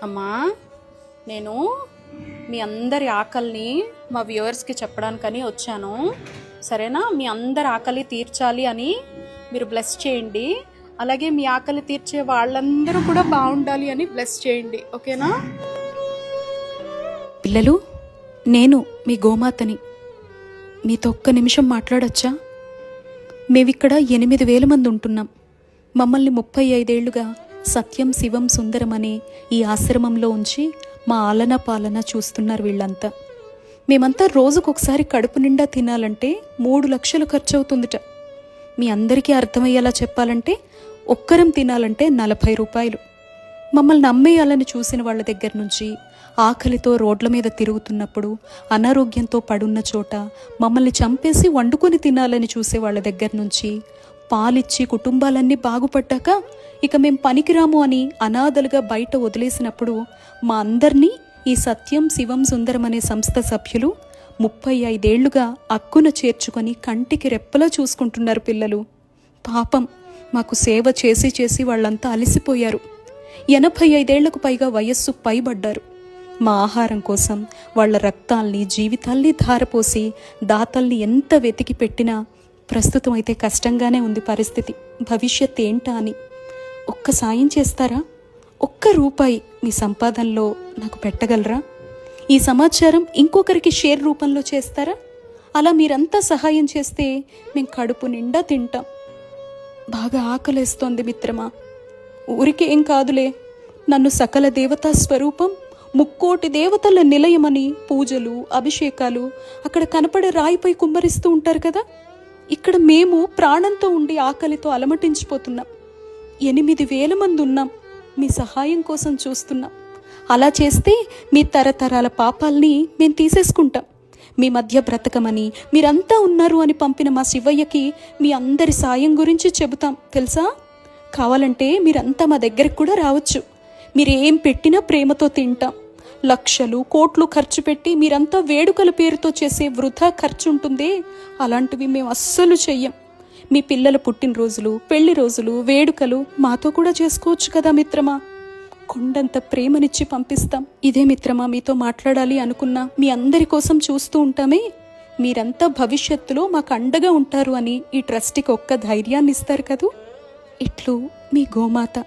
అమ్మా, నేను మీ అందరి ఆకలిని మా వ్యూవర్స్కి చెప్పడానికని వచ్చాను. సరేనా? మీ అందరి ఆకలి తీర్చాలి అని మీరు బ్లెస్ చేయండి. అలాగే మీ ఆకలి తీర్చే వాళ్ళందరూ కూడా బాగుండాలి అని బ్లెస్ చేయండి. ఓకేనా? పిల్లలు, నేను మీ గోమాతని. మీతో ఒక్క నిమిషం మాట్లాడొచ్చా? మేమిక్కడ 8,000 మంది ఉంటున్నాం. మమ్మల్ని 35 ఏళ్లుగా సత్యం శివం సుందరం అనే ఈ ఆశ్రమంలో ఉంచి మా ఆలన పాలన చూస్తున్నారు వీళ్ళంతా. మేమంతా రోజుకొకసారి కడుపు నిండా తినాలంటే 3 లక్షలు ఖర్చు అవుతుందిట. మీ అందరికీ అర్థమయ్యేలా చెప్పాలంటే ఒక్కరం తినాలంటే 40 రూపాయలు. మమ్మల్ని నమ్మేయాలని చూసిన వాళ్ళ దగ్గర నుంచి, ఆకలితో రోడ్ల మీద తిరుగుతున్నప్పుడు, అనారోగ్యంతో పడున్న చోట మమ్మల్ని చంపేసి వండుకొని తినాలని చూసే వాళ్ళ దగ్గర నుంచి, పాలిచ్చి కుటుంబాలన్నీ బాగుపడ్డాక ఇక మేం పనికిరాము అని అనాథలుగా బయట వదిలేసినప్పుడు మా అందరినీ ఈ సత్యం శివం సుందరం అనే సంస్థ సభ్యులు 35 ఏళ్లుగా అక్కున చేర్చుకొని కంటికి రెప్పలా చూసుకుంటున్నారు. పిల్లలు పాపం మాకు సేవ చేసి చేసి వాళ్ళంతా అలసిపోయారు. 85 ఏళ్లకు పైగా వయస్సు పైబడ్డారు. మా ఆహారం కోసం వాళ్ళ రక్తాల్ని జీవితాల్ని ధారపోసి దాతల్ని ఎంత వెతికి పెట్టినా ప్రస్తుతం అయితే కష్టంగానే ఉంది పరిస్థితి. భవిష్యత్ ఏంటా అని ఒక్క సాయం చేస్తారా? ఒక్క రూపాయి మీ సంపాదనలో నాకు పెట్టగలరా? ఈ సమాచారం ఇంకొకరికి షేర్ రూపంలో చేస్తారా? అలా మీరంతా సహాయం చేస్తే మేము కడుపు నిండా తింటాం. బాగా ఆకలేస్తోంది మిత్రమా. ఊరికే ఏం కాదులే, నన్ను సకల దేవతా స్వరూపం, 3,000,000 దేవతల నిలయమని పూజలు అభిషేకాలు అక్కడ కనపడే రాయిపై కుమ్మరిస్తూ ఉంటారు కదా. ఇక్కడ మేము ప్రాణంతో ఉండి ఆకలితో అలమటించిపోతున్నాం. 8,000 మంది ఉన్నాం. మీ సహాయం కోసం చూస్తున్నాం. అలా చేస్తే మీ తరతరాల పాపాల్ని మేము తీసేసుకుంటాం. మీ మధ్య బ్రతకమని మీరంతా ఉన్నారు అని పంపిన మా శివయ్యకి మీ అందరి సాయం గురించి చెబుతాం తెలుసా. కావాలంటే మీరంతా మా దగ్గరికి కూడా రావచ్చు. మీరేం పెట్టినా ప్రేమతో తింటాం. లక్షలు కోట్లు ఖర్చు పెట్టి మీరంతా వేడుకల పేరుతో చేసే వృధా ఖర్చు ఉంటుందే, అలాంటివి మేము అస్సలు చెయ్యం. మీ పిల్లల పుట్టినరోజులు, పెళ్లి రోజులు, వేడుకలు మాతో కూడా చేసుకోవచ్చు కదా మిత్రమా. కొండంత ప్రేమనిచ్చి పంపిస్తాం. ఇదే మిత్రమా మీతో మాట్లాడాలి అనుకున్నా. మీ అందరి కోసం చూస్తూ ఉంటామే. మీరంతా భవిష్యత్తులో మాకు అండగా ఉంటారు అని ఈ ట్రస్టీకి ఒక్క ధైర్యాన్ని ఇస్తారు కదూ. ఇట్లు మీ గోమాత.